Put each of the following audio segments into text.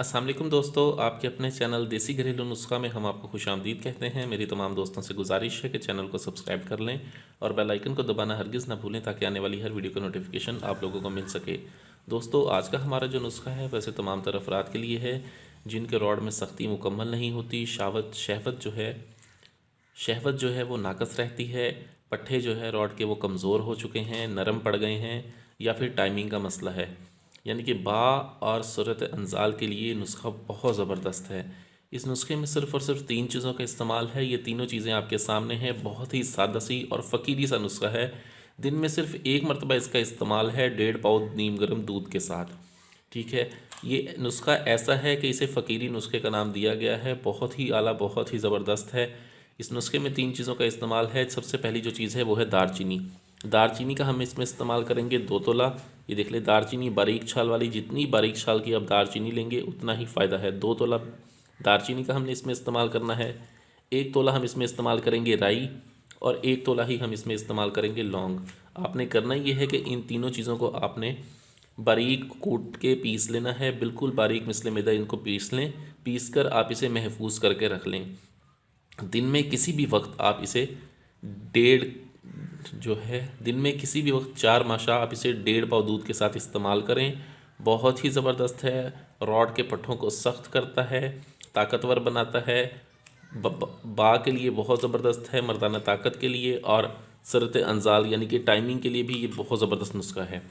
अस्सलाम वालेकुम दोस्तों, आपके अपने चैनल देसी घरेलू नुस्खा में हम आपको खुशामदीद कहते हैं। मेरी तमाम दोस्तों से गुजारिश है कि चैनल को सब्सक्राइब कर लें और बेल आइकन को दबाना हरगिज़ ना भूलें ताकि आने वाली हर वीडियो का नोटिफिकेशन आप लोगों को मिल सके। दोस्तों, आज का हमारा जो नुस्खा है वैसे तमाम तर अफराद के लिए है जिनके रॉड में सख्ती मुकम्मल नहीं होती, शहवत जो है वो नाकस रहती है, पट्ठे जो है रॉड के वो कमज़ोर हो चुके हैं, नरम पड़ गए हैं, या फिर टाइमिंग का मसला है। यानी कि बा और सूरत अंजाल के लिए नुस्खा बहुत ज़बरदस्त है। इस नुस्खे में सिर्फ़ और सिर्फ 3 चीज़ों का इस्तेमाल है। ये तीनों चीज़ें आपके सामने हैं। बहुत ही सादा सी और फ़कीरी सा नुस्खा है। दिन में सिर्फ एक मरतबा इसका इस्तेमाल है 1.5 पाव नीम गर्म दूध के साथ। ठीक है, ये नुस्खा ऐसा है कि इसे फ़कीरी नुस्खे का नाम दिया गया है। बहुत ही आला, बहुत ही ज़बरदस्त है। इस नुस्खे में 3 चीज़ों का इस्तेमाल है। सबसे पहली जो चीज़ है वो है दारचीनी। दारचीनी का हम इसमें इस्तेमाल करेंगे 2 तोला। ये देख ले, दारचीनी बारीक छाल वाली, जितनी बारीक छाल की आप दारचीनी लेंगे उतना ही फ़ायदा है। 2 तोला दारचीनी का हमने इसमें इस्तेमाल करना है। 1 तोला हम इसमें इस्तेमाल करेंगे राई, और 1 तोला ही हम इसमें इस्तेमाल करेंगे लौंग। आपने करना ये है कि इन तीनों चीज़ों को आपने बारीक कूट के पीस लेना है। बिल्कुल बारीक मिसले मैदा इनको पीस लें। पीस कर आप इसे महफूज करके रख लें। दिन में किसी भी वक्त आप इसे डेढ़ जो है दिन में किसी भी वक्त 4 माशा आप इसे 1.5 पाव दूध के साथ इस्तेमाल करें। बहुत ही ज़बरदस्त है। रॉड के पट्ठों को सख्त करता है, ताकतवर बनाता है। बा के लिए बहुत ज़बरदस्त है, मर्दाना ताकत के लिए, और सरत अंजाल यानी कि टाइमिंग के लिए भी ये बहुत ज़बरदस्त नुस्खा है।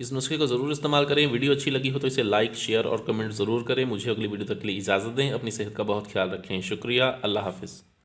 इस नुस्खे को ज़रूर इस्तेमाल करें। वीडियो अच्छी लगी हो तो इसे लाइक, शेयर और कमेंट ज़रूर करें। मुझे अगली वीडियो तक के लिए इजाज़त दें। अपनी सेहत का बहुत ख्याल रखें। शुक्रिया। अल्लाह हाफ़िज़।